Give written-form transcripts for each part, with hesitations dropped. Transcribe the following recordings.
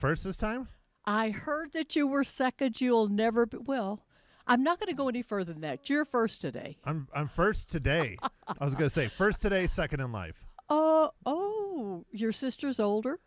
first this time? I heard that you were second. You'll never be. Well, I'm not going to go any further than that. You're first today. I'm first today. I was going to say first today, second in life. Oh, your sister's older?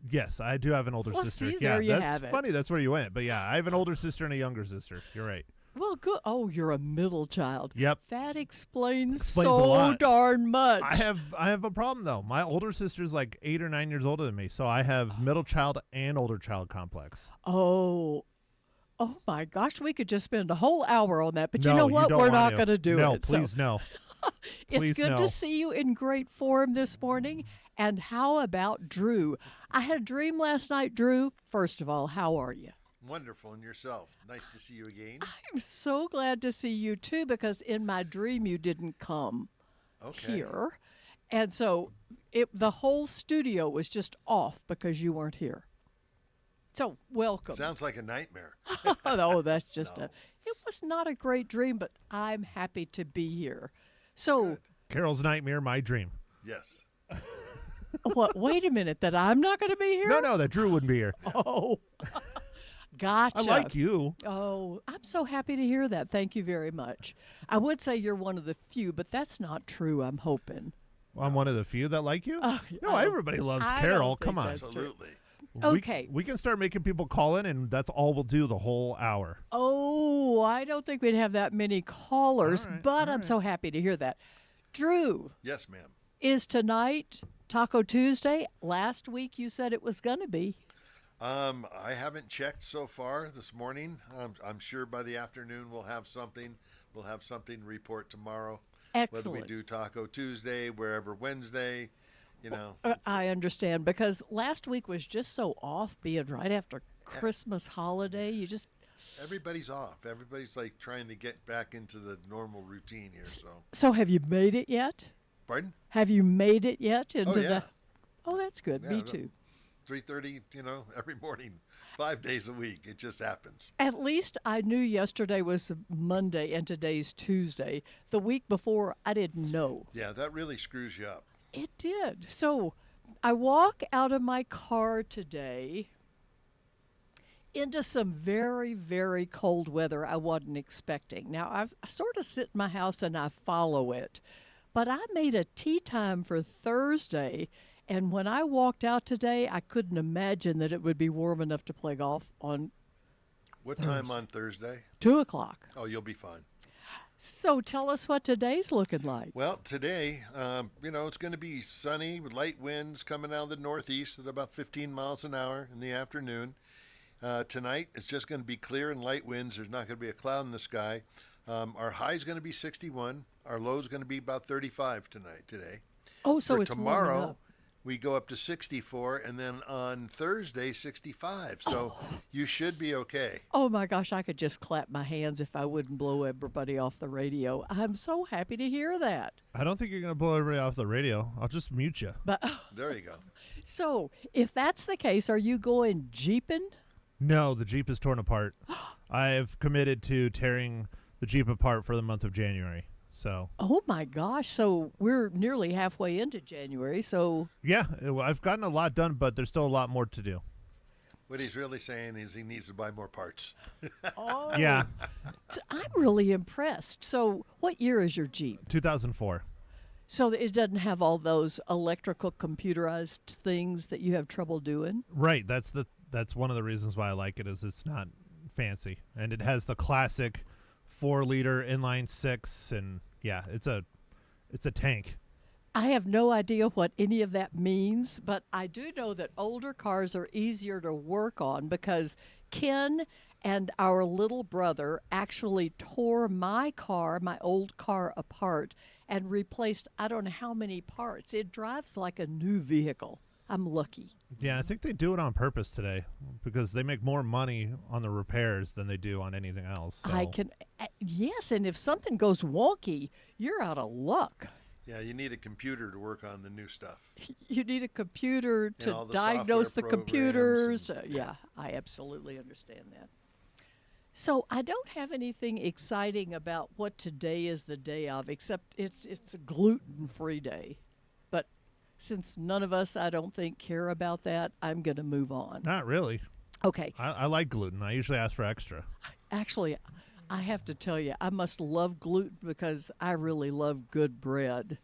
Yes, I do have an older Well, sister. see, Yeah, there you that's have it. funny. That's where you went. But yeah, I have an older sister and a younger sister. You're right. Well, good. Oh, you're a middle child. Yep. That explains Explains a so lot. darn much. I have a problem though. My older sister's like 8 or 9 years older than me, so I have middle child and older child complex. Oh my gosh, we could just spend a whole hour on that. But No, you know you what? don't We're want not to. going to do No, it. please no. It's Please good no. to see you in great form this morning. And how about Drew? I had a dream last night, Drew. First of all, how are you? Wonderful, and yourself. Nice to see you again. I'm so glad to see you too, because in my dream you didn't come here. And so the whole studio was just off because you weren't here. So welcome. Sounds like a nightmare. Oh, that's just No. it was not a great dream, but I'm happy to be here. So Good. Carol's nightmare, my dream. Yes. what, wait a minute, that I'm not going to be here? No, that Drew wouldn't be here. Oh, gotcha. I like you. Oh, I'm so happy to hear that. Thank you very much. I would say you're one of the few, but that's not true, I'm hoping. I'm one of the few that like you. No, I don't- everybody loves I Carol. don't think Come on. that's true. Absolutely. Okay. We can start making people call in, and that's all we'll do the whole hour. Oh, I don't think we'd have that many callers, All right, but all I'm right. so happy to hear that. Drew, Yes, ma'am. is tonight Taco Tuesday? Last week you said it was going to be. I haven't checked so far this morning. I'm sure by the afternoon we'll have something. We'll have something to report tomorrow. Excellent. Whether we do Taco Tuesday, wherever Wednesday, you know. I understand, because last week was just so off, being right after Christmas holiday. You just Everybody's off. Everybody's like trying to get back into the normal routine here. so have you made it yet? Pardon? Have you made it yet into yeah. the? Oh, that's good. Yeah, Me no. too. 3:30, every morning, 5 days a week. It just happens. At least I knew yesterday was Monday and today's Tuesday. The week before, I didn't know. Yeah, that really screws you up. It did. So I walk out of my car today into some very, very cold weather I wasn't expecting. Now, I sort of sit in my house and I follow it. But I made a tea time for Thursday, and when I walked out today, I couldn't imagine that it would be warm enough to play golf on What time on Thursday? 2 o'clock. Oh, you'll be fine. So tell us what today's looking like. Well, today, it's going to be sunny with light winds coming out of the northeast at about 15 miles an hour in the afternoon. Tonight, it's just going to be clear and light winds. There's not going to be a cloud in the sky. Our high is going to be 61. Our low is going to be about 35 today. Oh, so For it's warming tomorrow, up. we go up to 64, and then on Thursday, 65. So you should be okay. Oh my gosh, I could just clap my hands if I wouldn't blow everybody off the radio. I'm so happy to hear that. I don't think you're going to blow everybody off the radio. I'll just mute you. But There you go. so, if that's the case, are you going jeeping? No, the Jeep is torn apart. I've committed to tearing the Jeep apart for the month of January. So, Oh my gosh, so we're nearly halfway into January, so yeah, I've gotten a lot done, but there's still a lot more to do. What he's really saying is he needs to buy more parts. oh, Yeah, so I'm really impressed. So, what year is your Jeep? 2004. So that it doesn't have all those electrical computerized things that you have trouble doing? Right, that's one of the reasons why I like it is it's not fancy, and it has the classic 4-liter inline 6, and yeah, it's a tank. I have no idea what any of that means, but I do know that older cars are easier to work on because Ken and our little brother actually tore my old car apart and replaced I don't know how many parts. It drives like a new vehicle. I'm lucky. Yeah, I think they do it on purpose today because they make more money on the repairs than they do on anything else. So. Yes, and if something goes wonky, you're out of luck. Yeah, you need a computer to work on the new stuff. You need a computer to all the diagnose the software computers. programs and- Yeah, I absolutely understand that. So I don't have anything exciting about what today is the day of, except it's a gluten-free day. But since none of us, I don't think, care about that, I'm going to move on. Not really. Okay. I like gluten. I usually ask for extra. Actually, I have to tell you, I must love gluten because I really love good bread.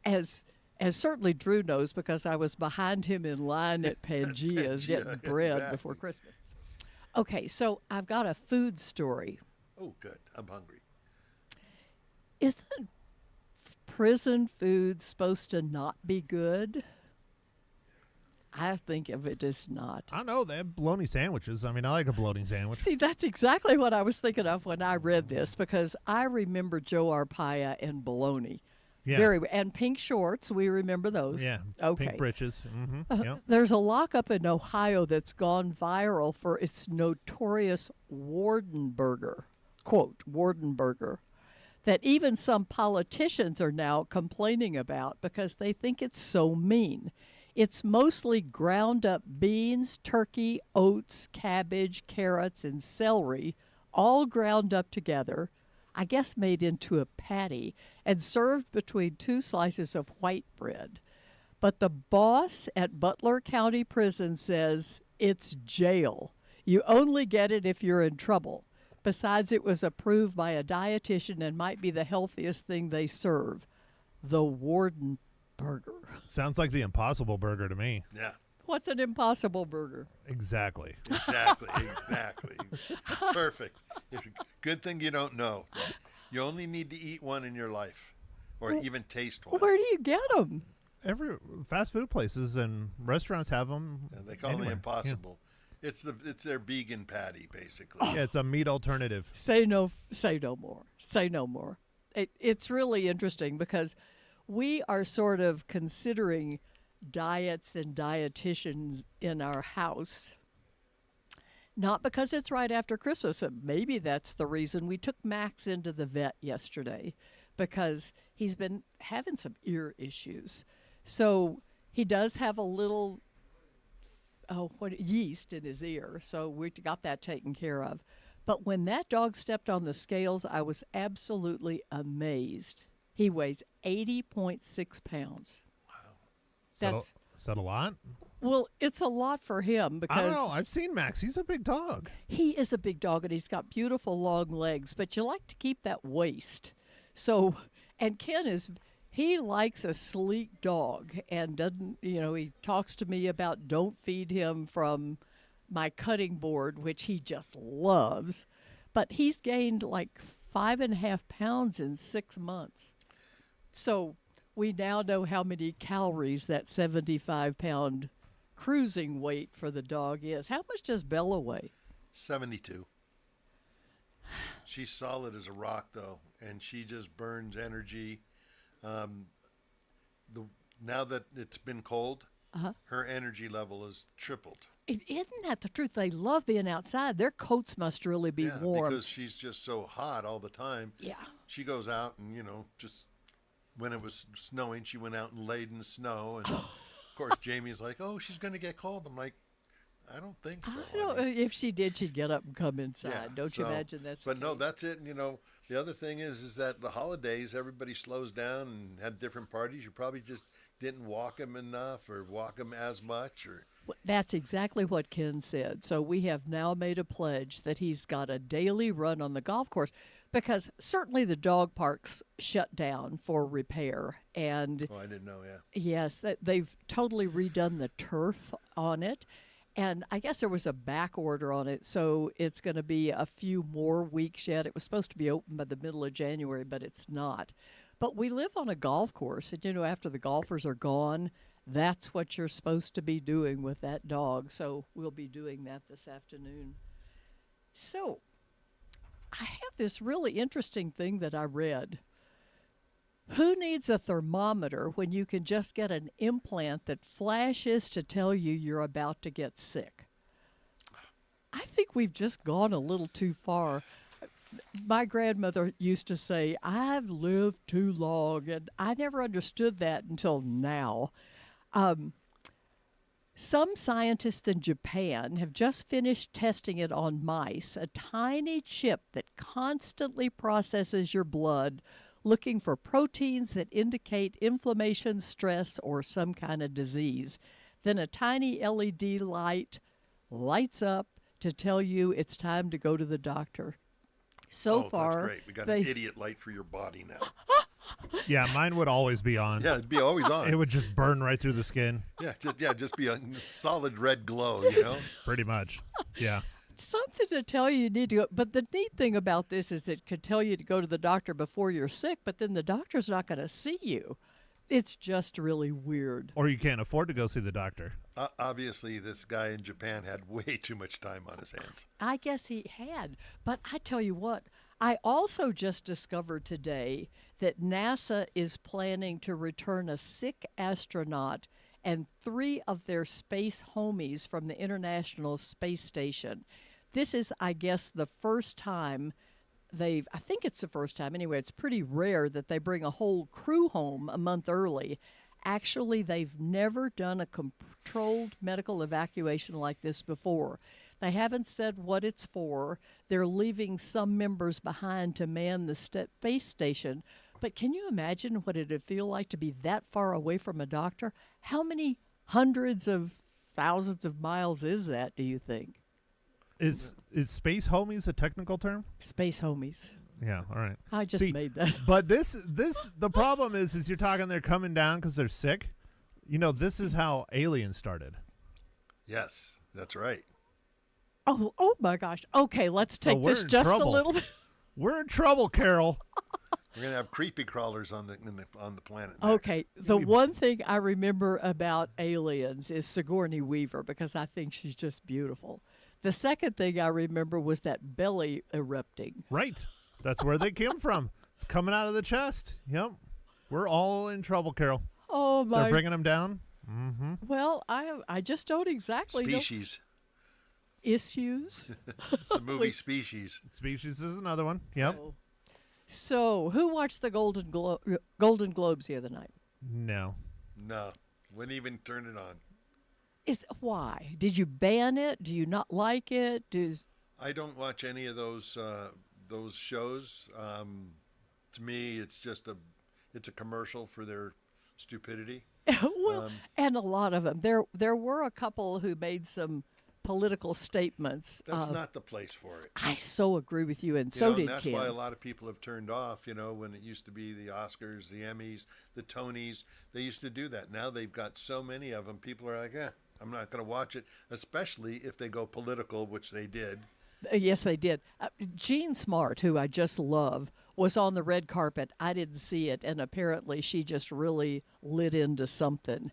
As certainly Drew knows, because I was behind him in line at Pangea's getting bread exactly. before Christmas. Okay, so I've got a food story. Oh, good. I'm hungry. Isn't prison food supposed to not be good? I think of it as not. I know they have bologna sandwiches. I mean, I like a bologna sandwich. See, that's exactly what I was thinking of when I read this, because I remember Joe Arpaia and bologna. Yeah. And pink shorts, we remember those. Yeah. Okay. Pink britches. Mm-hmm. Yep. There's a lockup in Ohio that's gone viral for its notorious Wardenburger, quote, Wardenburger, that even some politicians are now complaining about because they think it's so mean. It's mostly ground up beans, turkey, oats, cabbage, carrots, and celery, all ground up together, I guess made into a patty, and served between two slices of white bread. But the boss at Butler County Prison says it's jail. You only get it if you're in trouble. Besides, it was approved by a dietitian and might be the healthiest thing they serve. The Warden Burger. Sounds like the Impossible Burger to me. Yeah. What's an impossible burger? Exactly. Exactly. Perfect. Good thing you don't know. You only need to eat one in your life, or even taste one. Where do you get them? Every fast food places and restaurants have them. And they call anywhere. them impossible. It's their vegan patty, basically. Yeah, it's a meat alternative. Say no more. Say no more. It's really interesting because we are sort of considering diets and dietitians in our house. Not because it's right after Christmas, but maybe that's the reason we took Max into the vet yesterday, because he's been having some ear issues. So he does have a little yeast in his ear, so we got that taken care of. But when that dog stepped on the scales, I was absolutely amazed. He weighs 80.6 pounds. Is that a lot? Well, it's a lot for him because I don't know. I've seen Max. He's a big dog. he is a big dog and he's got beautiful long legs, but you like to keep that waist. So, and he likes a sleek dog and doesn't, he talks to me about don't feed him from my cutting board, which he just loves. But he's gained like 5.5 pounds in 6 months. So we now know how many calories that 75-pound cruising weight for the dog is. How much does Bella weigh? 72. She's solid as a rock, though, and she just burns energy. Now that it's been cold, her energy level has tripled. Isn't that the truth? They love being outside. Their coats must really be warm. Because she's just so hot all the time. Yeah. She goes out and, just when it was snowing, she went out and laid in the snow. And, of course, Jamie's like, oh, she's going to get cold. I'm like, I don't think so. I don't know. If she did, she'd get up and come inside. Yeah, Don't you imagine that's But the no, case? that's it. The other thing is that the holidays, everybody slows down and had different parties. You probably just didn't walk them enough or walk them as much. Or That's exactly what Ken said. So we have now made a pledge that he's got a daily run on the golf course, because certainly the dog parks shut down for repair. And I didn't know, yeah. yes, they've totally redone the turf on it. And I guess there was a back order on it, so it's going to be a few more weeks yet. It was supposed to be open by the middle of January, but it's not. But we live on a golf course, and after the golfers are gone, that's what you're supposed to be doing with that dog. So we'll be doing that this afternoon. So I have this really interesting thing that I read. Who needs a thermometer when you can just get an implant that flashes to tell you you're about to get sick? I think we've just gone a little too far. My grandmother used to say, I've lived too long, and I never understood that until now. Some scientists in Japan have just finished testing it on mice, a tiny chip that constantly processes your blood looking for proteins that indicate inflammation, stress, or some kind of disease. Then a tiny LED light lights up to tell you it's time to go to the doctor. So far, that's great. We got an idiot light for your body now. Yeah, mine would always be on. Yeah, it'd be always on. It would just burn right through the skin, Just be a solid red glow, you know? pretty much. Yeah. something to tell you need to go. But the neat thing about this is it could tell you to go to the doctor before you're sick, but then the doctor's not going to see you. It's just really weird. Or you can't afford to go see the doctor. Obviously, this guy in Japan had way too much time on his hands. I guess he had. But I tell you what, I also just discovered today that NASA is planning to return a sick astronaut and 3 of their space homies from the International Space Station. This is, I guess, the first time I think it's the first time anyway, it's pretty rare that they bring a whole crew home a month early. Actually, they've never done a controlled medical evacuation like this before. They haven't said what it's for. They're leaving some members behind to man the space station. But can you imagine what it would feel like to be that far away from a doctor? How many hundreds of thousands of miles is that, do you think? Is space homies a technical term? Space homies. Yeah, all right. I just See, made that. But the problem is you're talking they're coming down because they're sick. You know, this is how aliens started. Yes, that's right. Oh my gosh. Okay, let's take we're this in just trouble. a little bit. We're in trouble, Carol. We're gonna have creepy crawlers on the planet. Next. Okay, the one thing I remember about aliens is Sigourney Weaver because I think she's just beautiful. The second thing I remember was that belly erupting. Right. That's where they came from. It's coming out of the chest. Yep. We're all in trouble, Carol. Oh my! They're bringing them down. Mm-hmm. Well, I just don't exactly Species. know issues. It's a movie Species. Species is another one. Yep. Oh. So, who watched the Golden Globes the other night? No. No, wouldn't even turn it on. Why? Did you ban it? Do you not like it? I don't watch any of those shows. To me, it's just a commercial for their stupidity. Well, and a lot of them. There were a couple who made some political statements. That's not the place for it. I so agree with you, and And did that's Kim. why a lot of people have turned off. You know, when it used to be the Oscars, the Emmys, the Tonys, they used to do that. Now they've got so many of them. People are like, I'm not going to watch it, especially if they go political, which they did. Yes, they did. Jean Smart, who I just love, was on the red carpet. I didn't see it, and apparently she just really lit into something.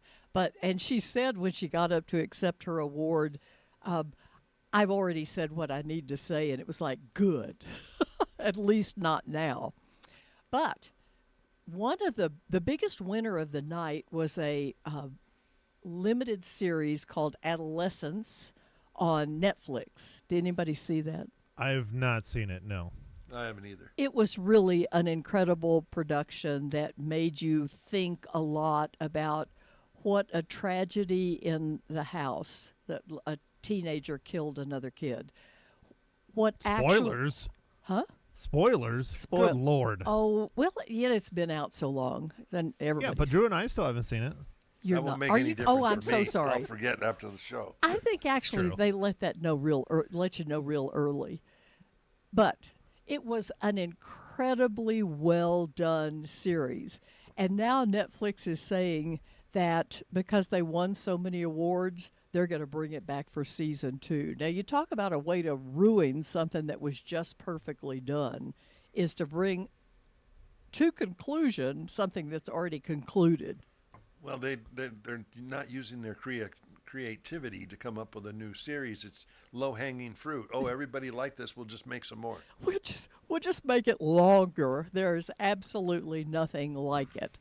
And she said when she got up to accept her award, I've already said what I need to say, and it was like, good. At least not now. But one of the biggest winner of the night was a limited series called Adolescence on Netflix. Did anybody see that? I've not seen it, no. I haven't either. It was really an incredible production that made you think a lot about what a tragedy in the house that a teenager killed another kid. Spoilers? Huh? Spoilers? Good Lord. Oh, well, yeah, it's been out so long. Then everybody. Yeah, but Drew and I still haven't seen it. You're that won't not. make Are any you? difference Oh, I'm for so me. sorry. I'll forget after the show. I think actually true. they let you know real early. But it was an incredibly well done series. And now Netflix is saying that because they won so many awards, they're going to bring it back for season 2. Now, you talk about a way to ruin something that was just perfectly done, is to bring to conclusion something that's already concluded. Well, they're not using their creativity to come up with a new series. It's low-hanging fruit. Oh, everybody liked this. We'll just make some more. We'll just make it longer. There's absolutely nothing like it.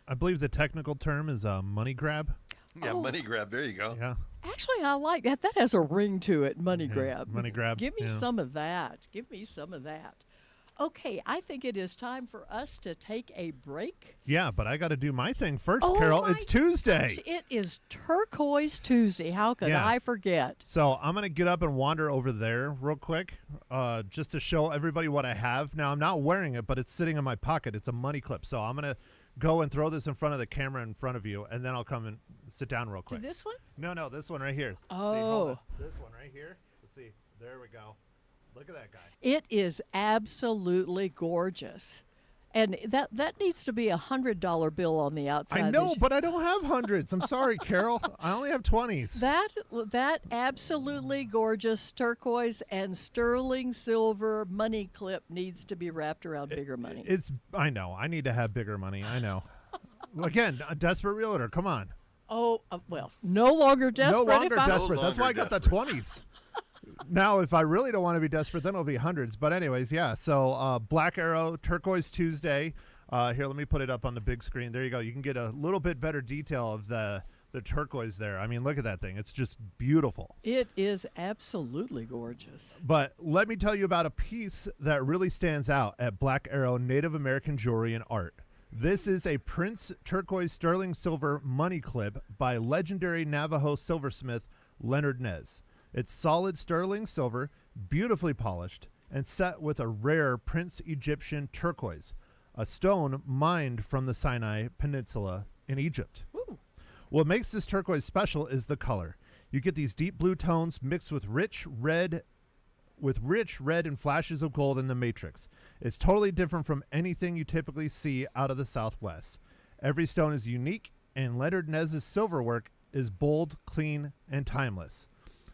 I believe the technical term is a money grab. Yeah, Oh. money grab. There you go. Yeah. Actually, I like that. That has a ring to it, money grab. Money grab. Give me yeah. some of that. Give me some of that. Okay, I think it is time for us to take a break. Yeah, but I got to do my thing first, Oh Carol. my It's Tuesday. Gosh, it is Turquoise Tuesday. How could Yeah. I forget? So I'm going to get up and wander over there real quick just to show everybody what I have. Now, I'm not wearing it, but it's sitting in my pocket. It's a money clip. So I'm going to go and throw this in front of the camera in front of you, and then I'll come and sit down real To quick. this one? No, this one right here. See, Oh. hold on. This one right here. Let's see. There we go. Look at that guy. It is absolutely gorgeous. And that needs to be $100 bill on the outside. I know, but I don't have hundreds. I'm sorry, Carol. I only have 20s. That absolutely gorgeous turquoise and sterling silver money clip needs to be wrapped around bigger money. I know. I need to have bigger money. I know. Again, a desperate realtor. Come on. Oh, well, no longer desperate. No longer if I'm- desperate. No That's why I longer got the 20s. Now, if I really don't want to be desperate, then it'll be hundreds. But anyways, yeah. So Black Arrow, Turquoise Tuesday. Here, let me put it up on the big screen. There you go. You can get a little bit better detail of the turquoise there. I mean, look at that thing. It's just beautiful. It is absolutely gorgeous. But let me tell you about a piece that really stands out at Black Arrow Native American Jewelry and Art. This is a Prince Turquoise Sterling Silver money clip by legendary Navajo silversmith Leonard Nez. It's solid sterling silver, beautifully polished, and set with a rare Prince Egyptian turquoise, a stone mined from the Sinai Peninsula in Egypt. Ooh. What makes this turquoise special is the color. You get these deep blue tones mixed with rich red and flashes of gold in the matrix. It's totally different from anything you typically see out of the Southwest. Every stone is unique, and Leonard Nez's silverwork is bold, clean, and timeless.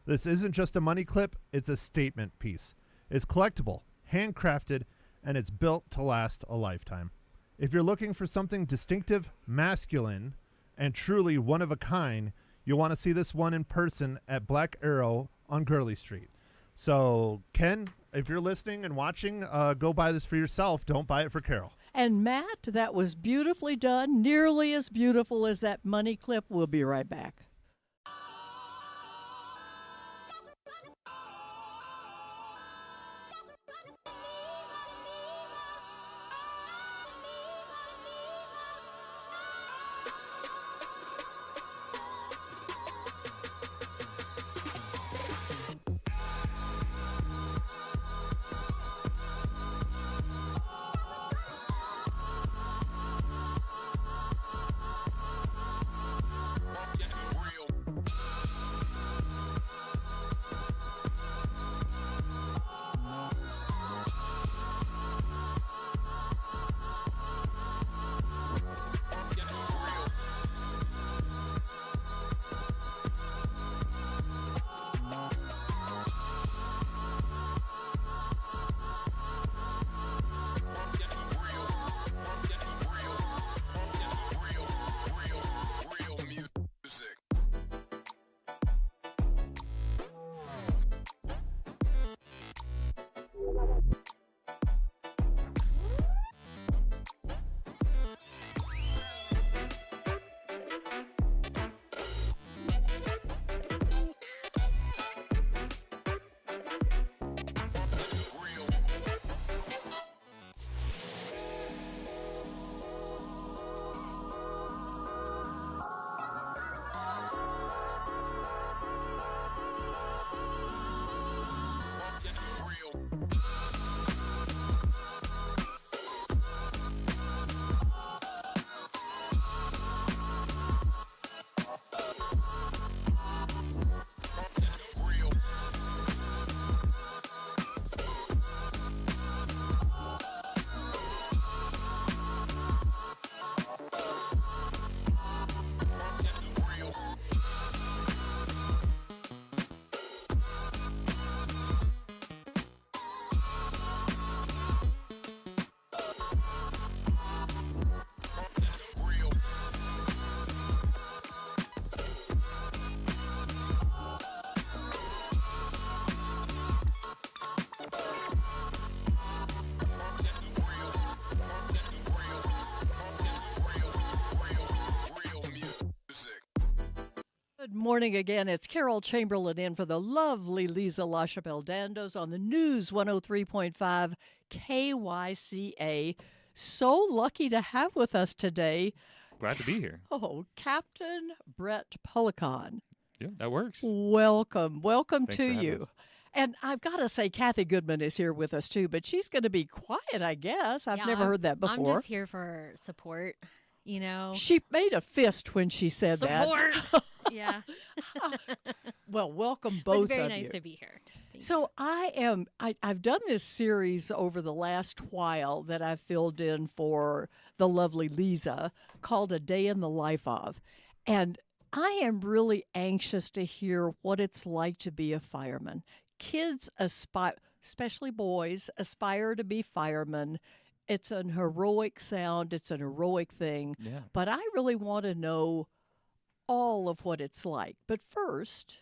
This isn't just a money clip, it's a statement piece. It's collectible, handcrafted, and it's built to last a lifetime. If you're looking for something distinctive, masculine, and truly one of a kind, you'll want to see this one in person at Black Arrow on Gurley Street. So, Ken, if you're listening and watching, go buy this for yourself. Don't buy it for Carol. And Matt, that was beautifully done, nearly as beautiful as that money clip. We'll be right back. morning again. It's Carol Chamberlain in for the lovely Leza LaChapelle Dandos on the News 103.5 KYCA. So lucky to have with us today, Glad to be here. Captain Brett Pelican. Yeah, that works. Welcome Thanks to for having you. us. And I've got to say, Kathy Goodman is here with us too, but she's going to be quiet, I guess. I've Yeah, never heard that before. I'm just here for support, you know. She made a fist when she said Support. Yeah. that. Well, welcome But both it's very of nice you. to be here. Thank you. So I've done this series over the last while that I've filled in for the lovely Leza called A Day in the Life of. And I am really anxious to hear what it's like to be a fireman. Kids aspire, especially boys, aspire to be firemen. It's an heroic sound. It's an heroic thing. Yeah. But I really want to know all of what it's like. But first,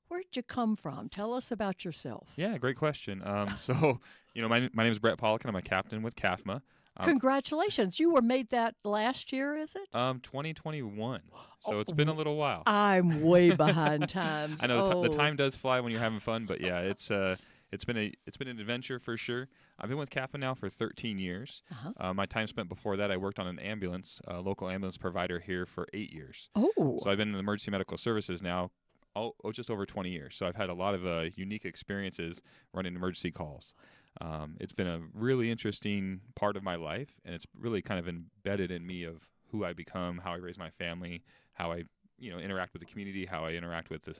where'd you come from? Tell us about yourself. Yeah, great question. So, my name is Brett Pollock, and I'm a captain with CAFMA. Congratulations. You were made that last year, is it? 2021. So it's been a little while. I'm way behind times. I know the Oh. time does fly when you're having fun, but yeah, it's been an adventure for sure. I've been with CAFMA now for 13 years. Uh-huh. My time spent before that, I worked on an ambulance, local ambulance provider here for 8 years. Oh. So I've been in emergency medical services now just over 20 years. So I've had a lot of unique experiences running emergency calls. It's been a really interesting part of my life, and it's really kind of embedded in me of who I become, how I raise my family, how I, interact with the community, how I interact with this,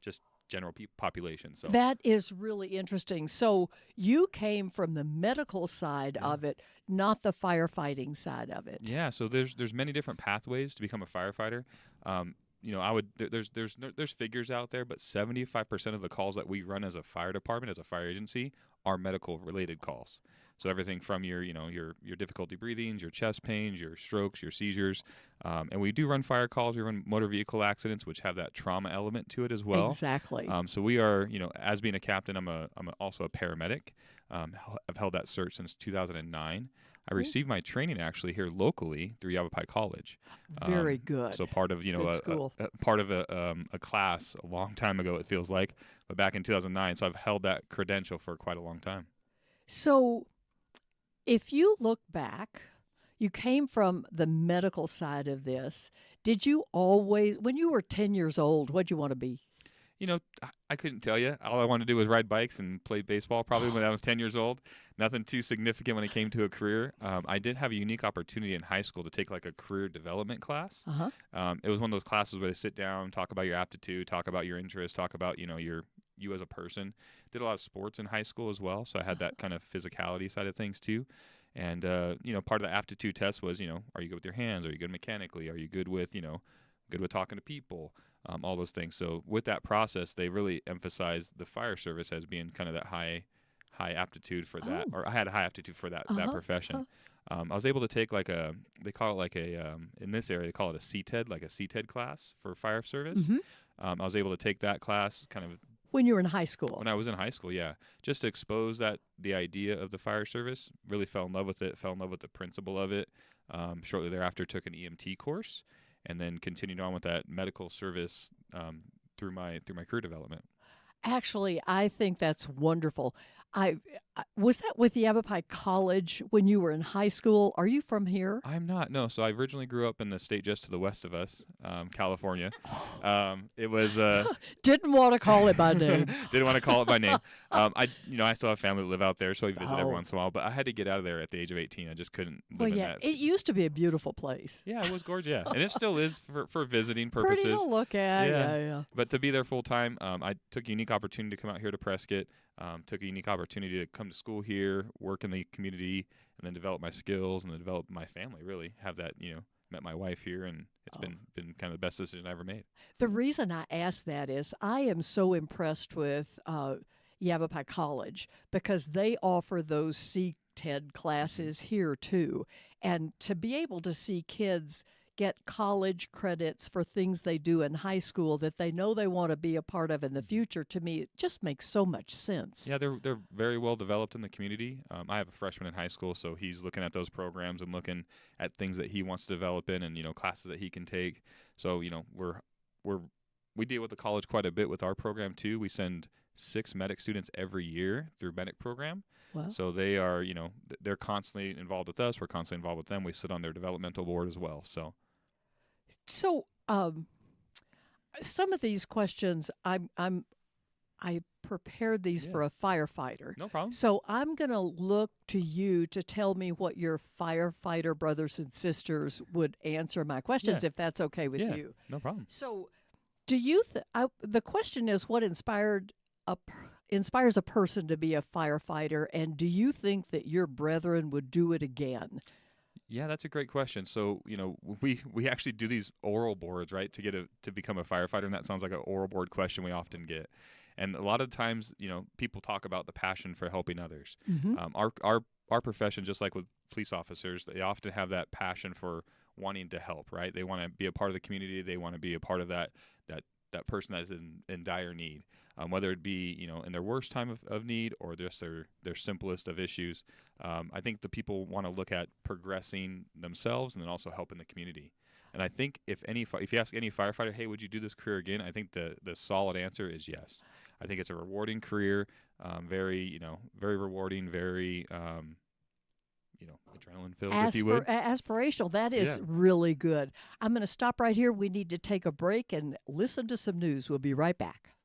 just general population. So That is really interesting. So you came from the medical side of it, not the firefighting side of it. yeah, so there's many different pathways to become a firefighter. There's figures out there, but 75% of the calls that we run as a fire department, as a fire agency, are medical related calls. So everything from your difficulty breathing, your chest pains, your strokes, your seizures, and we do run fire calls. We run motor vehicle accidents, which have that trauma element to it as well. Exactly. So we are, as being a captain, I'm also a paramedic. I've held that cert since 2009. I received my training actually here locally through Yavapai College. Very good. So part of Good school. part of a class a long time ago, it feels like, but back in 2009. So I've held that credential for quite a long time. So if you look back, you came from the medical side of this. Did you always, when you were 10 years old, what'd you want to be? I couldn't tell you. All I wanted to do was ride bikes and play baseball probably when I was 10 years old. Nothing too significant when it came to a career. I did have a unique opportunity in high school to take like a career development class. Uh-huh. It was one of those classes where they sit down, talk about your aptitude, talk about your interests, talk about, you as a person. Did a lot of sports in high school as well. So I had that kind of physicality side of things too. And, part of the aptitude test was, are you good with your hands? Are you good mechanically? Are you good with, good with talking to people? All those things. So with that process, they really emphasized the fire service as being kind of that high aptitude for that, or I had a high aptitude for that profession. I was able to take they call it like in this area, they call it a CTED, like a CTED class for fire service. Mhm. I was able to take that class kind of When you were in high school. when I was in high school, yeah, just to expose the idea of the fire service. Really fell in love with it, fell in love with the principle of it. Shortly thereafter, took an EMT course, and then continued on with that medical service through my career development. Actually, I think that's wonderful. I was that with Yavapai College when you were in high school. Are you from here? I'm not. No. So I originally grew up in the state just to the west of us, California. It was Didn't want to call it by name. didn't want to call it by name. I still have family that live out there, so I visit every Oh. once in a while. But I had to get out of there at the age of 18. I just couldn't live Well, in yeah, that. it used to be a beautiful place. Yeah, it was gorgeous. Yeah, and it still is for visiting Pretty purposes. to look at. Yeah. Yeah. But to be there full time, I took a unique opportunity to come out here to Prescott. Took a unique opportunity to come to school here, work in the community, and then develop my skills and then develop my family. Really have that, met my wife here, and it's been kind of the best decision I ever made. The reason I ask that is I am so impressed with Yavapai College because they offer those CTED classes here too. And to be able to see kids get college credits for things they do in high school that they know they want to be a part of in the future, to me, it just makes so much sense. Yeah, they're very well developed in the community. I have a freshman in high school, so he's looking at those programs and looking at things that he wants to develop in, and classes that he can take. So we're we deal with the college quite a bit with our program too. We send 6 medic students every year through medic program. Well, So they are, they're constantly involved with us. We're constantly involved with them. We sit on their developmental board as well. so some of these questions, I prepared these Yeah. for a firefighter. No problem. So I'm going to look to you to tell me what your firefighter brothers and sisters would answer my questions, Yeah. if that's okay with Yeah. you. No problem. So, do you? The question is, what inspires a person to be a firefighter, and do you think that your brethren would do it again? Yeah, that's a great question. So, we actually do these oral boards, right, to become a firefighter, and that sounds like an oral board question we often get. And a lot of times, people talk about the passion for helping others. Mm-hmm. Our profession, just like with police officers, they often have that passion for wanting to help, right? They want to be a part of the community. They want to be a part of that person that is in dire need, whether it be in their worst time of need or just their simplest of issues. I think the people want to look at progressing themselves and then also helping the community. And I think if you ask any firefighter, hey, would you do this career again? I think the solid answer is yes. I think it's a rewarding career, very rewarding, very adrenaline filled, if you would. Aspirational. That is Yeah. really good. I'm going to stop right here. We need to take a break and listen to some news. We'll be right back.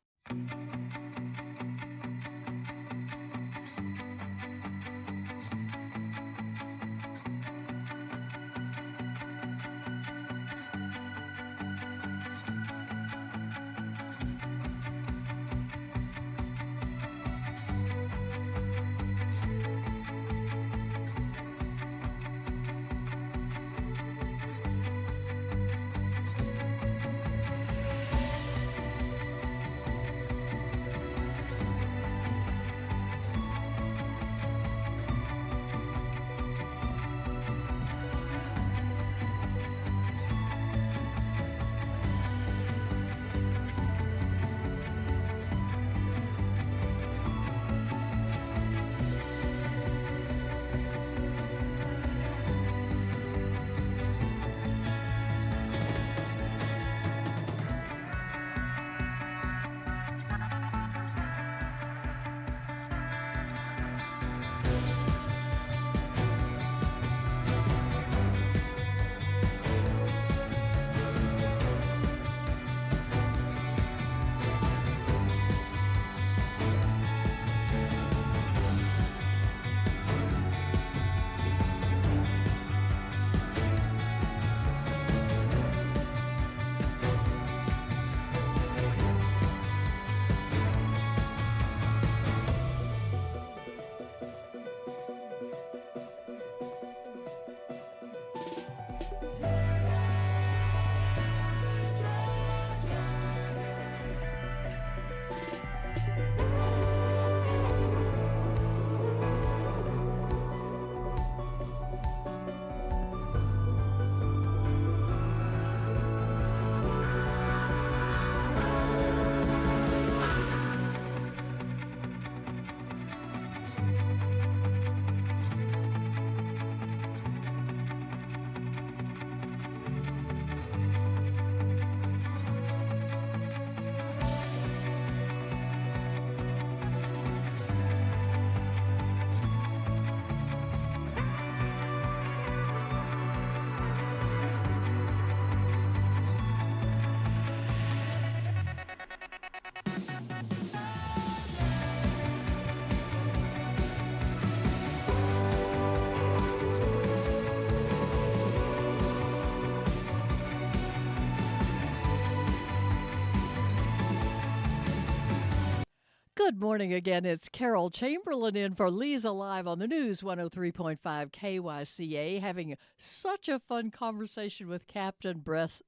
Good morning again. It's Carol Chamberlain in for Leza Live on the News 103.5 KYCA, having such a fun conversation with Captain Brett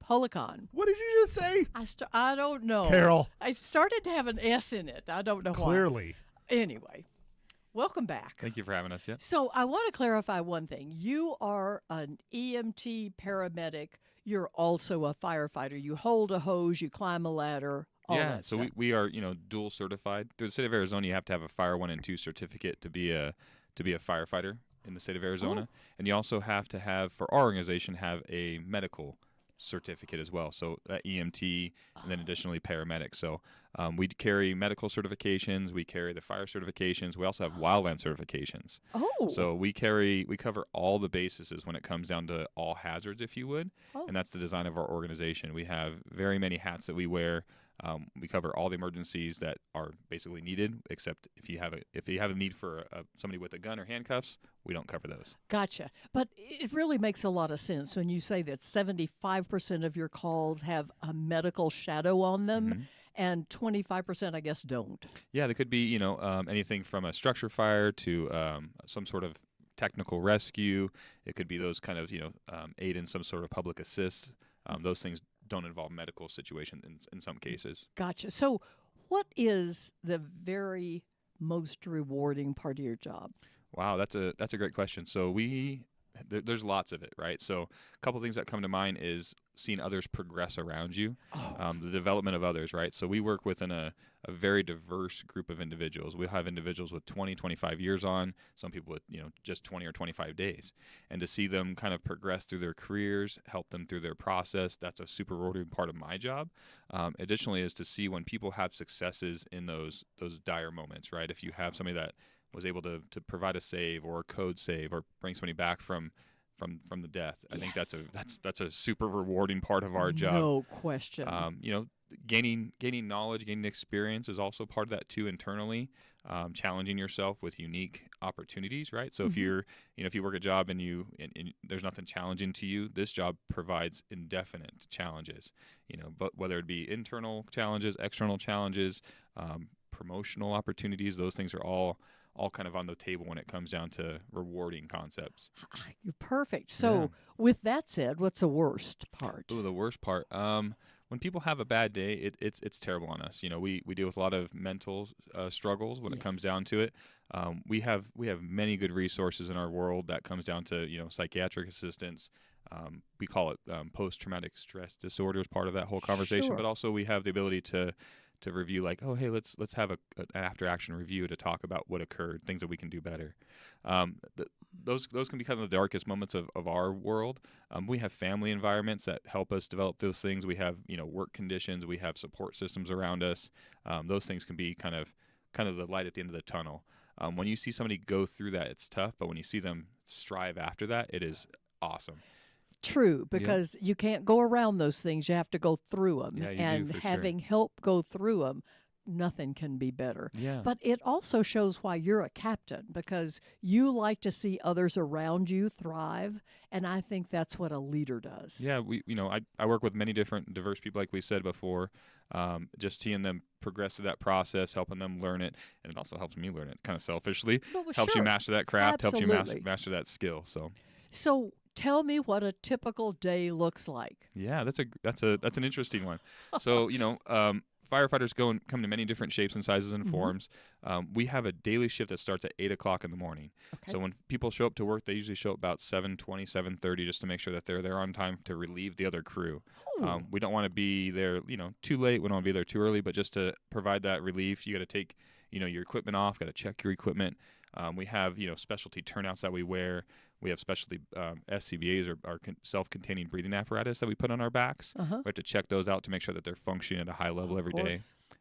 Policon. What did you just say? I don't know. Carol. I started to have an S in it. I don't know why. Clearly. Anyway, welcome back. Thank you for having us. Yeah. So I want to clarify one thing. You are an EMT paramedic. You're also a firefighter. You hold a hose, you climb a ladder, all Yeah, that so stuff. we are dual certified through the state of Arizona. You have to have a Fire 1 and 2 certificate to be a firefighter in the state of Arizona, and you also have to have, for our organization, have a medical certificate as well. So that EMT, and then additionally paramedic. So we carry medical certifications. We carry the fire certifications. We also have wildland certifications. Oh. So we cover all the bases when it comes down to all hazards, if you would. Oh. And that's the design of our organization. We have very many hats that we wear. We cover all the emergencies that are basically needed, except if you have a need for somebody with a gun or handcuffs, we don't cover those. Gotcha. But it really makes a lot of sense when you say that 75% of your calls have a medical shadow on them. Mhm. And 25%, I guess, don't. Yeah, there could be anything from a structure fire to some sort of technical rescue. It could be those kind of aid in some sort of public assist. Those things don't involve medical situation in some cases. Gotcha. So, what is the very most rewarding part of your job? Wow, that's a great question. So there's lots of it, right? So a couple things that come to mind is seeing others progress around you, the development of others, right? So we work within a very diverse group of individuals. We have individuals with 20, 25 years on, some people with, just 20 or 25 days. And to see them kind of progress through their careers, help them through their process, that's a super rewarding part of my job. Additionally is to see when people have successes in those dire moments, right? If you have somebody that was able to provide a save or a code save or bring somebody back from the death. I think that's a super rewarding part of our job. No question. Gaining knowledge, gaining experience is also part of that too internally. Challenging yourself with unique opportunities, right? So if you're, if you work a job and there's nothing challenging to you, this job provides indefinite challenges. But whether it be internal challenges, external challenges, promotional opportunities, those things are all kind of on the table when it comes down to rewarding concepts. You're perfect. So, with that said, what's the worst part? Ooh, the worst part. When people have a bad day, it's terrible on us. We deal with a lot of mental struggles when it comes down to it. We have many good resources in our world that comes down to psychiatric assistance. We call it post-traumatic stress disorder as part of that whole conversation. Sure. But also we have the ability to review, like, oh, hey, let's have an after-action review to talk about what occurred, things that we can do better. Those can be kind of the darkest moments of our world. We have family environments that help us develop those things. We have work conditions. We have support systems around us. Those things can be kind of the light at the end of the tunnel. When you see somebody go through that, it's tough. But when you see them strive after that, it is awesome. True, because you can't go around those things. You have to go through them. Yeah, you and do, for having help go through them, nothing can be better. Yeah. But it also shows why you're a captain, because you like to see others around you thrive, and I think that's what a leader does. Yeah, I work with many different diverse people, like we said before. Just seeing them progress through that process, helping them learn it, and it also helps me learn it, kind of selfishly. Well, Helps you sure. master that craft, helps you Absolutely. master that skill. So tell me what a typical day looks like. Yeah, that's an interesting one. So firefighters come in many different shapes and sizes and forms. We have a daily shift that starts at 8:00 in the morning. Okay. So when people show up to work, they usually show up about 7:20, 7:30, just to make sure that they're there on time to relieve the other crew. Oh. We don't want to be there, too late. We don't want to be there too early, but just to provide that relief, you got to take, your equipment off, got to check your equipment. We have, specialty turnouts that we wear. We have specialty SCBAs, or self-containing breathing apparatus that we put on our backs. We have to check those out to make sure that they're functioning at a high level every day.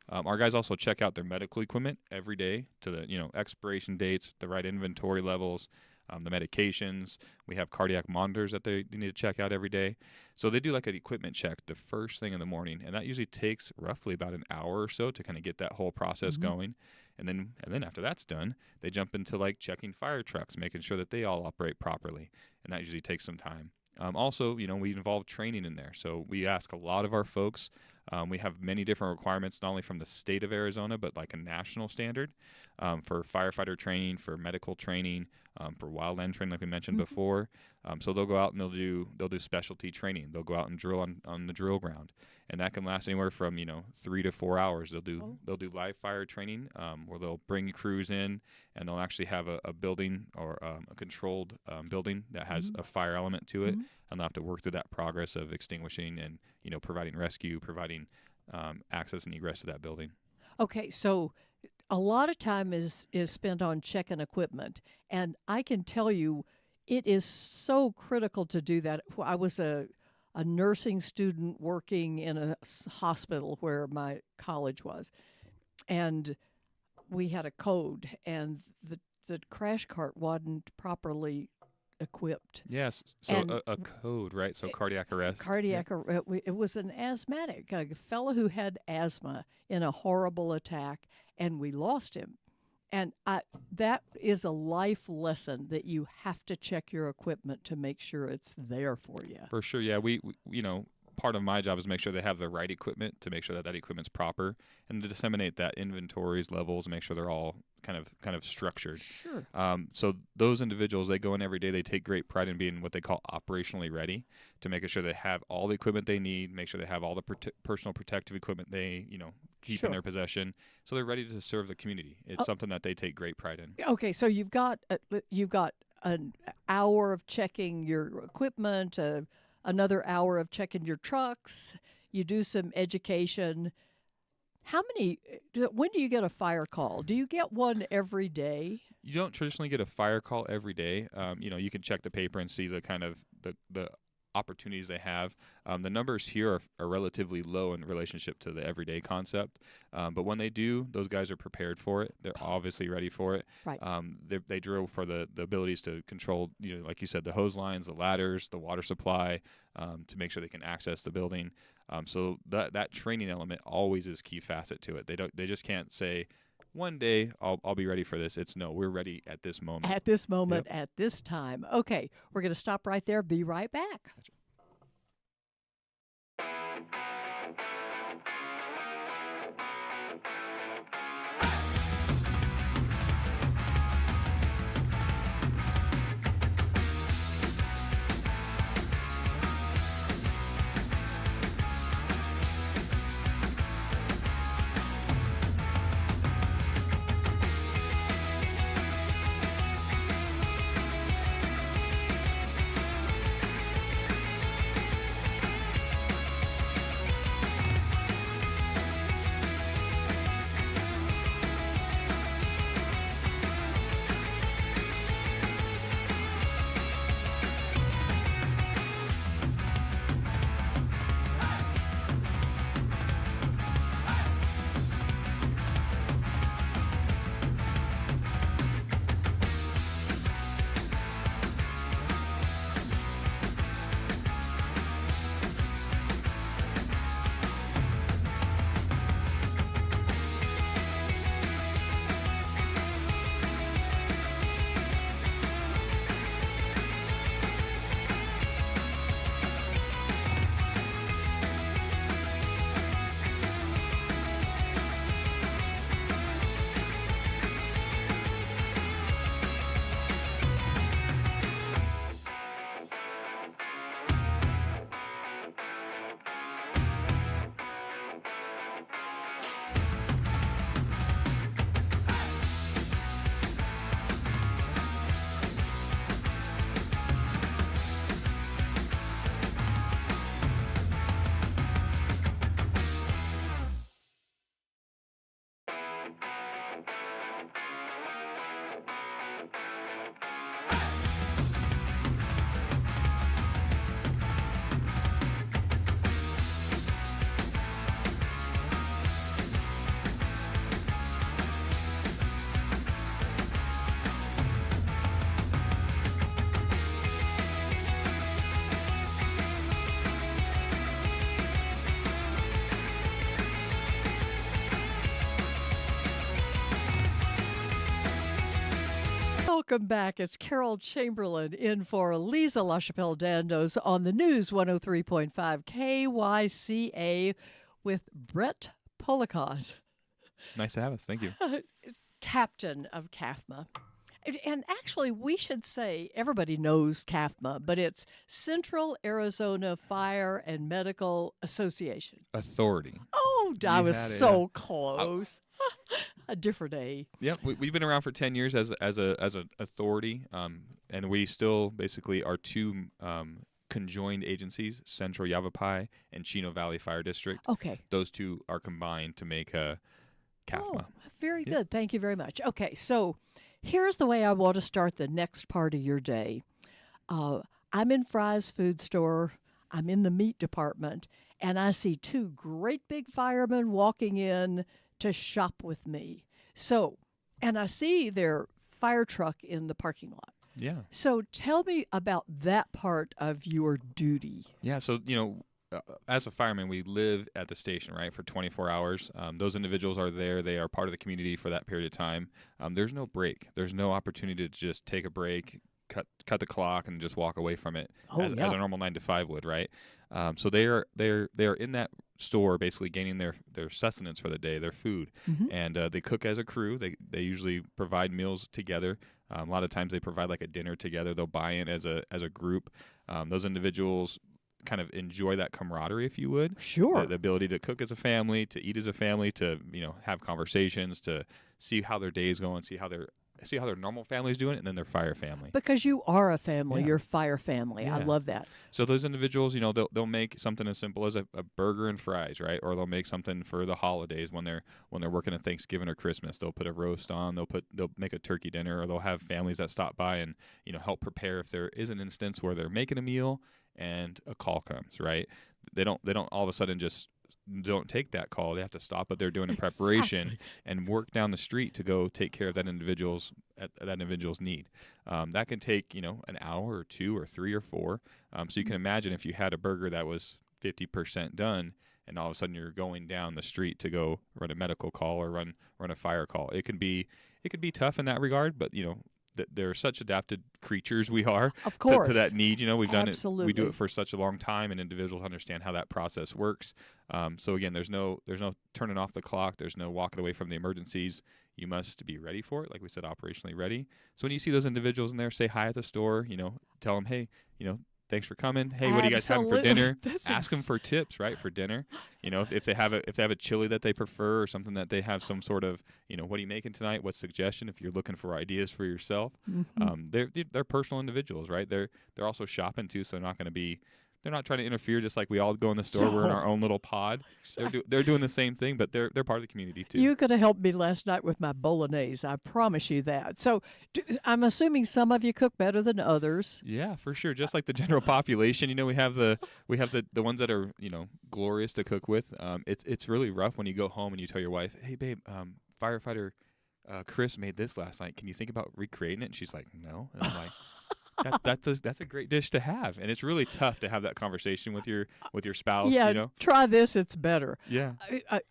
Our guys also check out their medical equipment every day to the expiration dates, the right inventory levels, the medications. We have cardiac monitors that they need to check out every day. So they do like an equipment check the first thing in the morning, and that usually takes roughly about an hour or so to kind of get that whole process going. And then after that's done, they jump into like checking fire trucks, making sure that they all operate properly, and that usually takes some time. Also, we involve training in there. So we ask a lot of our folks. We have many different requirements, not only from the state of Arizona, but like a national standard for firefighter training, for medical training, for wildland training, like we mentioned before. So they'll go out and they'll do specialty training. They'll go out and drill on the drill ground, and that can last anywhere from 3 to 4 hours. They'll do live fire training where they'll bring crews in, and they'll actually have a building or a controlled building that has a fire element to it, and they'll have to work through that progress of extinguishing and providing rescue, providing access and egress to that building. Okay, so a lot of time is spent on checking equipment, and I can tell you it is so critical to do that. I was a a nursing student working in a hospital where my college was, and we had a code, and the crash cart wasn't properly equipped. Yes. So And a code, right? So cardiac arrest. It was an asthmatic, a fellow who had asthma in a horrible attack, and we lost him. And that is a life lesson that you have to check your equipment to make sure it's there for you. For sure, yeah. We part of my job is make sure they have the right equipment, to make sure that that equipment's proper, and to disseminate that inventories, levels, and make sure they're all kind of structured. Sure. So those individuals, they go in every day. They take great pride in being what they call operationally ready, to making sure they have all the equipment they need, make sure they have all the personal protective equipment they keep Sure. in their possession, so they're ready to serve the community. It's something that they take great pride in. Okay, so you've got an hour of checking your equipment, another hour of checking your trucks. You do some education. When do you get a fire call? Do you get one every day? You don't traditionally get a fire call every day. You can check the paper and see the kind of the opportunities they have. The numbers here are relatively low in relationship to the everyday concept. But when they do, those guys are prepared for it. They're obviously ready for it. Right. They drill for the abilities to control, like you said, the hose lines, the ladders, the water supply, to make sure they can access the building. So that training element always is key facet to it. They just can't say, one day I'll be ready for this. It's no, we're ready at this moment. At this moment, at this time. Okay, we're going to stop right there. Be right back. Welcome back. It's Carol Chamberlain in for Leza LaChapelle Dandos on the News 103.5 KYCA with Brett Policott, Nice to have us. Thank you. captain of CAFMA. And actually, we should say everybody knows CAFMA, but it's Central Arizona Fire and Medical Association. Authority. Oh, I You was had it, so yeah. close. A different A. Yep, we've been around for 10 years as an authority, and we still basically are two conjoined agencies, Central Yavapai and Chino Valley Fire District. Okay. Those two are combined to make a CAFMA. Oh, very Yep. good. Thank you very much. Okay, so here's the way I want to start the next part of your day. I'm in Fry's food store. I'm in the meat department, and I see two great big firemen walking in to shop with me. So, and I see their fire truck in the parking lot. Yeah. So tell me about that part of your duty. Yeah. So, as a fireman, we live at the station, right, for 24 hours. Those individuals are there. They are part of the community for that period of time. There's no break. There's no opportunity to just take a break, cut the clock, and just walk away from it as a normal 9 to 5 would, right? So they are in that store basically gaining their sustenance for the day, their food, and they cook as a crew. They usually provide meals together. A lot of times they provide like a dinner together. They'll buy in as a group. Those individuals kind of enjoy that camaraderie, if you would. Sure. The ability to cook as a family, to eat as a family, to have conversations, to see how their day is going, see how their normal family's doing, and then their fire family. Because you are a family, Yeah. you're fire family. I Yeah. love that. So those individuals, they'll make something as simple as a burger and fries, right? Or they'll make something for the holidays when they're working at Thanksgiving or Christmas. They'll put a roast on. They'll make a turkey dinner, or they'll have families that stop by and help prepare if there is an instance where they're making a meal and a call comes, right? They don't all of a sudden just don't take that call. They have to stop what they're doing in preparation Exactly. and work down the street to go take care of that individual's need. That can take an hour or 2 or 3 or 4. So you can imagine if you had a burger that was 50% done, and all of a sudden you're going down the street to go run a medical call or run a fire call. It can be tough in that regard, but they're such adapted creatures we are Of course. to that need. We've done it. We do Absolutely. it for such a long time, and individuals understand how that process works. So again, there's no turning off the clock. There's no walking away from the emergencies. You must be ready for it, like we said, operationally ready. So when you see those individuals in there, say hi at the store. Tell them, hey, thanks for coming. Hey, what are you guys having for Absolutely. dinner? That's Ask them for tips, right, for dinner. If they have a chili that they prefer, or something that they have some sort of, what are you making tonight? What suggestion? If you're looking for ideas for yourself, they're personal individuals, right? They're also shopping too, so they're not trying to interfere. Just like we all go in the store, we're in our own little pod. They're doing the same thing, but they're part of the community too. You could have helped me last night with my bolognese. I promise you that. So I'm assuming some of you cook better than others. Yeah, for sure. Just like the general population, we have the ones that are glorious to cook with. It's really rough when you go home and you tell your wife, "Hey, babe, firefighter Chris made this last night. Can you think about recreating it?" And she's like, "No." And I'm like, that's a great dish to have, and it's really tough to have that conversation with your spouse. Yeah, try this. It's better. Yeah.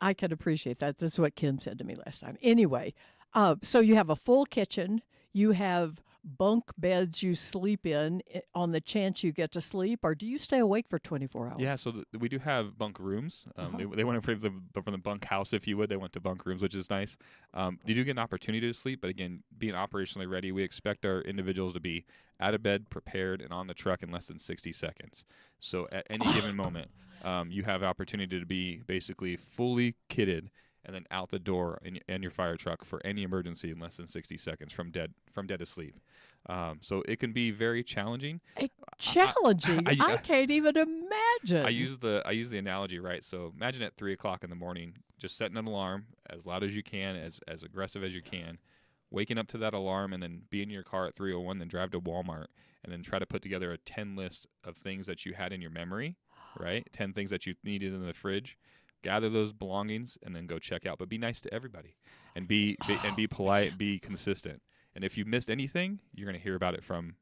I can appreciate that. This is what Ken said to me last time. Anyway, so you have a full kitchen. You have bunk beds you sleep in on the chance you get to sleep, or do you stay awake for 24 hours? Yeah, so we do have bunk rooms. They went from the bunk house, if you would. They went to bunk rooms, which is nice. You do get an opportunity to sleep, but again, being operationally ready, we expect our individuals to be out of bed, prepared, and on the truck in less than 60 seconds. So at any given moment, you have opportunity to be basically fully kitted and then out the door in your fire truck for any emergency in less than 60 seconds from dead to sleep. So it can be very challenging. Challenging. I can't even imagine. I use the analogy, right? So imagine at 3:00 in the morning, just setting an alarm as loud as you can, as aggressive as you can, waking up to that alarm, and then be in your car at 3:01, then drive to Walmart, and then try to put together a 10 list of things that you had in your memory, right? 10 things that you needed in the fridge. Gather those belongings and then go check out. But be nice to everybody, and be polite, be consistent. And if you missed anything, you're going to hear about it from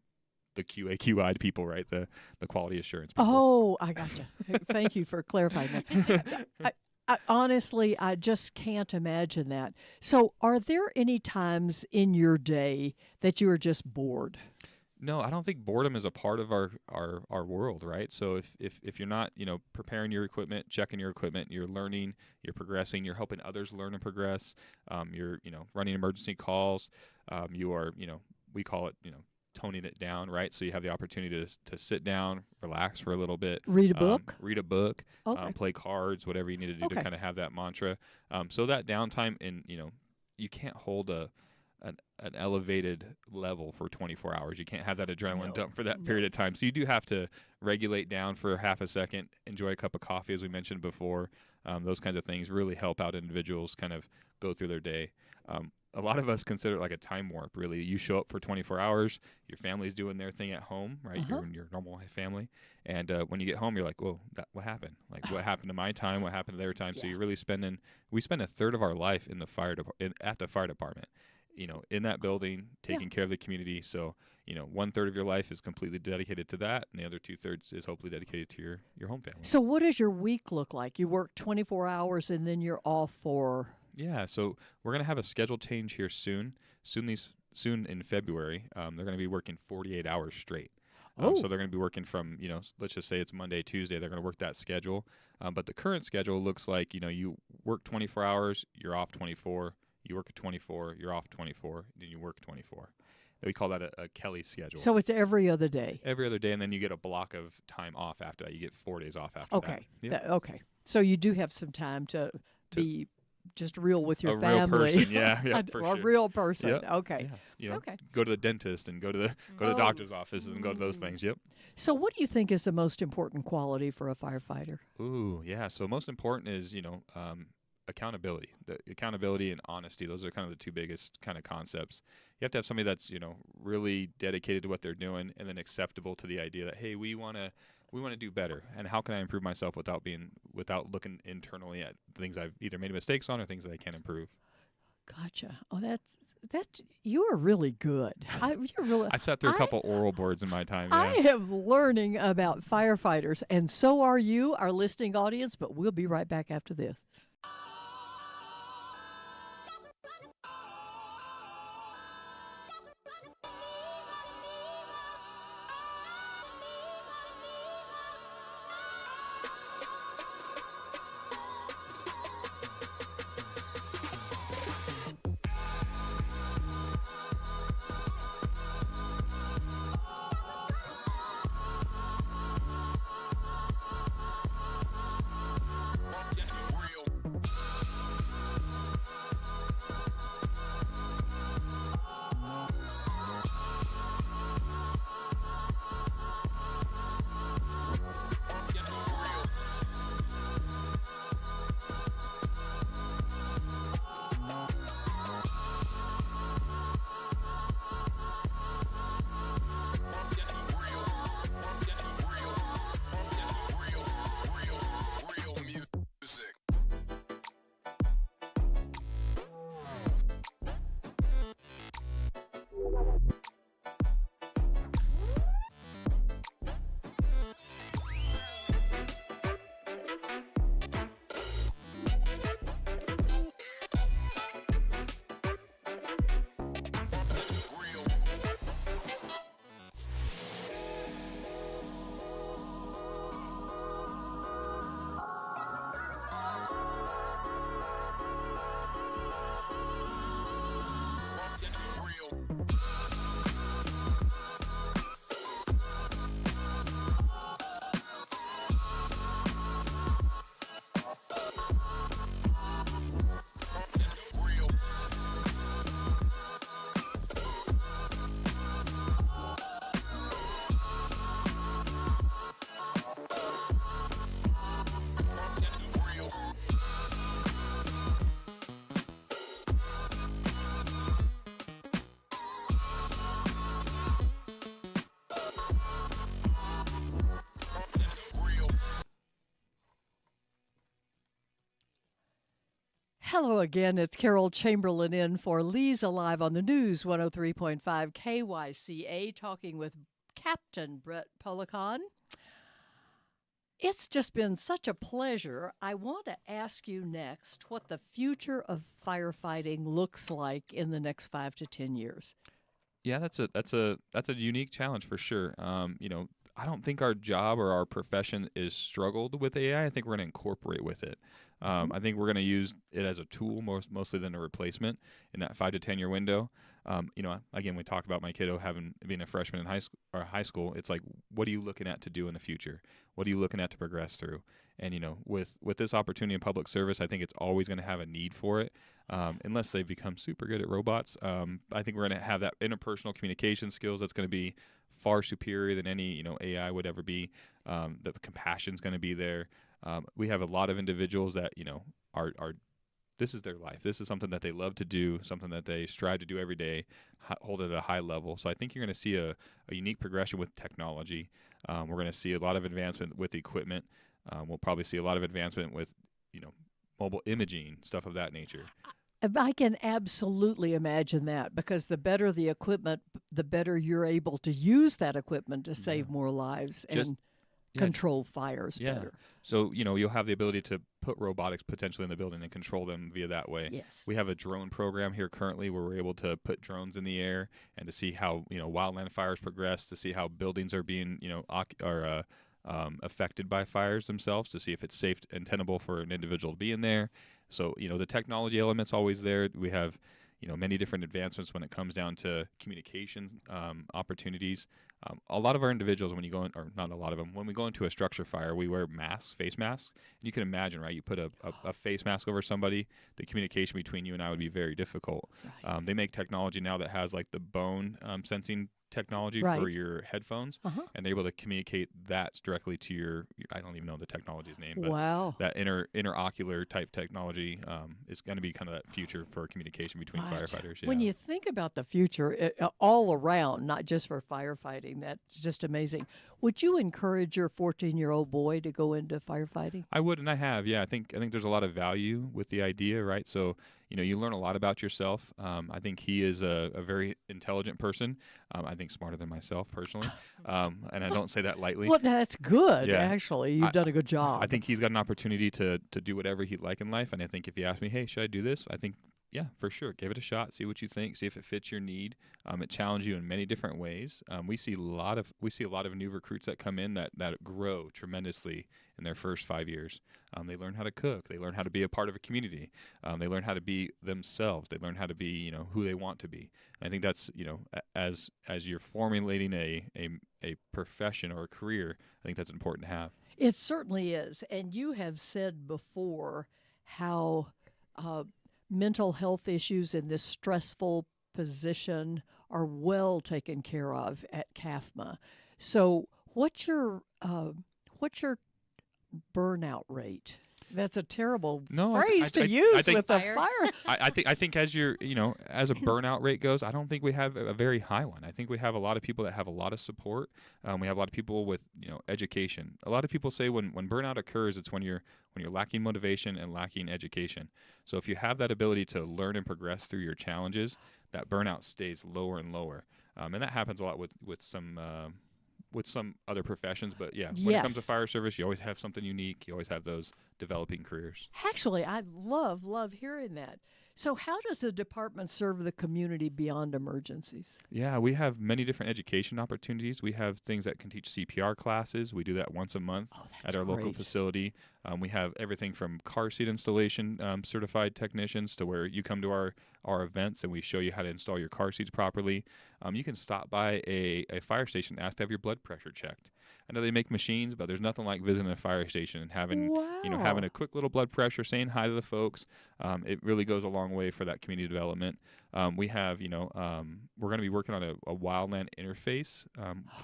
the QAQI people, right? The quality assurance people. Oh, I gotcha. Thank you for clarifying that. I honestly, I just can't imagine that. So, are there any times in your day that you are just bored? No, I don't think boredom is a part of our world, right? So if you're not, preparing your equipment, checking your equipment, you're learning, you're progressing, you're helping others learn and progress, you're, running emergency calls, you are, we call it, toning it down, right? So you have the opportunity to sit down, relax for a little bit. Read a book? Okay. Play cards, whatever you need to do to kind of have that mantra. So that downtime, and, you can't hold an elevated level for 24 hours. You can't have that adrenaline dump for that period of time. So you do have to regulate down for half a second, enjoy a cup of coffee, as we mentioned before. Those kinds of things really help out individuals kind of go through their day. a lot of us consider it like a time warp, really. You show up for 24 hours, your family's doing their thing at home, right? You're in your normal family. And when you get home, you're like, whoa, what happened? Like, what happened to my time? What happened to their time? So you're really we spend a third of our life in the at the fire department, in that building, taking care of the community. So, 1/3 of your life is completely dedicated to that, and the other 2/3 is hopefully dedicated to your home family. So what does your week look like? You work 24 hours and then you're off for... Yeah, so we're gonna have a schedule change here soon. Soon in February, they're gonna be working 48 hours straight. So they're gonna be working from let's just say it's Monday, Tuesday. They're gonna work that schedule. But the current schedule looks like you work 24 hours, you're off 24. You work 24, you're off 24, then you work 24. We call that a Kelly schedule. So it's every other day. Every other day, and then you get a block of time off after that. You get 4 days off after that. Okay. Yep. Okay. So you do have some time to be just real with your a family. real person, yeah, for A sure. real person. Yep. Okay. Yeah. Okay. Go to the dentist and go to the doctor's office and go to those things. Yep. So what do you think is the most important quality for a firefighter? Ooh, yeah. So most important is accountability. The accountability and honesty. Those are kind of the two biggest kind of concepts. You have to have somebody that's really dedicated to what they're doing, and then acceptable to the idea that, hey, we want to do better, and how can I improve myself without looking internally at things I've either made mistakes on or things that I can improve. Gotcha. Oh, that's you are really good. You're really. I've sat through a couple oral boards in my time. Yeah. I am learning about firefighters, and so are you, our listening audience. But we'll be right back after this. Hello again. It's Carol Chamberlain in for Leza Live on the News 103.5 KYCA, talking with Captain Brett Policon. It's just been such a pleasure. I want to ask you next what the future of firefighting looks like in the next 5 to 10 years. Yeah, that's a unique challenge for sure. I don't think our job or our profession is struggled with AI. I think we're going to incorporate with it. I think we're going to use it as a tool mostly than a replacement in that 5 to 10 year window. Again, we talked about my kiddo being a freshman in high school. It's like, what are you looking at to do in the future? What are you looking at to progress through? And with this opportunity in public service, I think it's always going to have a need for it, unless they become super good at robots. I think we're going to have that interpersonal communication skills that's going to be far superior than any AI would ever be. The compassion's going to be there. We have a lot of individuals that are this is their life. This is something that they love to do, something that they strive to do every day, hold it at a high level. So I think you're going to see a unique progression with technology. We're going to see a lot of advancement with equipment. We'll probably see a lot of advancement with, mobile imaging, stuff of that nature. I can absolutely imagine that, because the better the equipment, the better you're able to use that equipment to save more lives and control fires better. So, you'll have the ability to put robotics potentially in the building and control them via that way. Yes. We have a drone program here currently where we're able to put drones in the air and to see how, wildland fires progress, to see how buildings are being, affected by fires themselves, to see if it's safe and tenable for an individual to be in there. So, the technology element's always there. We have, many different advancements when it comes down to communication opportunities. A lot of our individuals, when you go in, or not a lot of them, when we go into a structure fire, we wear masks, face masks. And you can imagine, right? You put a face mask over somebody, the communication between you and I would be very difficult. Right. They make technology now that has like the bone sensing technology for Right. your headphones, and they're able to communicate that directly to your I don't even know the technology's name, but Wow. that interocular type technology is going to be kind of that future for communication between Right. firefighters. When you think about the future, all around, not just for firefighting, that's just amazing. Would you encourage your 14-year-old boy to go into firefighting? I would, and I have. Yeah, I think there's a lot of value with the idea, right? So, you learn a lot about yourself. I think he is a very intelligent person. I think smarter than myself personally, and I don't say that lightly. Well, that's good, Yeah. actually. You've done a good job. I think he's got an opportunity to do whatever he'd like in life, and I think if you ask me, hey, should I do this? I think, yeah, for sure. Give it a shot. See what you think. See if it fits your need. It challenges you in many different ways. We see a lot of new recruits that come in that grow tremendously in their first 5 years. They learn how to cook. They learn how to be a part of a community. They learn how to be themselves. They learn how to be who they want to be. And I think that's as you're formulating a profession or a career, I think that's important to have. It certainly is. And you have said before how mental health issues in this stressful position are well taken care of at CAFMA. So what's your burnout rate? That's a terrible phrase to use with a Fire. fire. I think as your as a burnout rate goes, I don't think we have a very high one. I think we have a lot of people that have a lot of support. We have a lot of people with education. A lot of people say when burnout occurs, it's when you're lacking motivation and lacking education. So if you have that ability to learn and progress through your challenges, that burnout stays lower and lower. And that happens a lot with some other professions, but yeah, when it comes to Yes. fire service, you always have something unique. You always have those developing careers. Actually, I love hearing that. So how does the department serve the community beyond emergencies? Yeah, we have many different education opportunities. We have things that can teach CPR classes. We do that once a month at our local great. facility. We have everything from car seat installation certified technicians to where you come to our events and we show you how to install your car seats properly. You can stop by a fire station and ask to have your blood pressure checked. I know they make machines, but there's nothing like visiting a fire station and having having a quick little blood pressure, saying hi to the folks. It really goes a long way for that community development. We have, we're going to be working on a wildland interface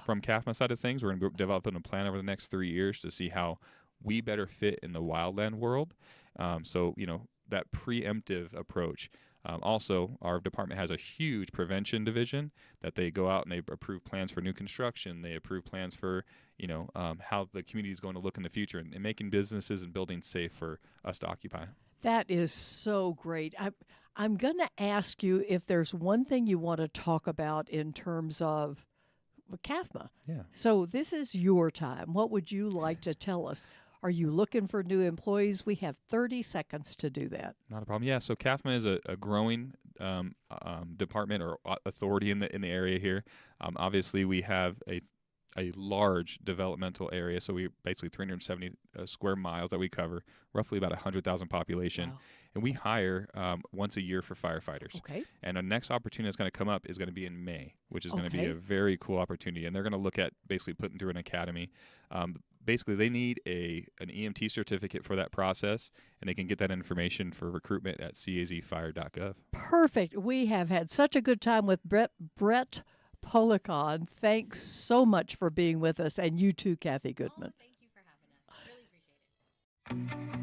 from CAFMA side of things. We're going to be developing a plan over the next 3 years to see how we better fit in the wildland world. So, that preemptive approach. Also, our department has a huge prevention division that they go out and they approve plans for new construction. They approve plans for, how the community is going to look in the future and making businesses and buildings safe for us to occupy. That is so great. I'm going to ask you if there's one thing you want to talk about in terms of CAFMA. Yeah. So this is your time. What would you like to tell us? Are you looking for new employees? We have 30 seconds to do that. Not a problem. Yeah. So CAFMA is a growing department or authority in the area here. Obviously, we have a large developmental area. So we basically 370 square miles that we cover, roughly about 100,000 population. Wow. And we hire once a year for firefighters. Okay. And the next opportunity that's going to come up is going to be in May, which is going to be Okay. a very cool opportunity. And they're going to look at basically putting through an academy. Basically, they need an EMT certificate for that process, and they can get that information for recruitment at cazfire.gov. Perfect. We have had such a good time with Brett Policon. Thanks so much for being with us, and you too, Kathy Goodman. Thank you for having us. Really appreciate it.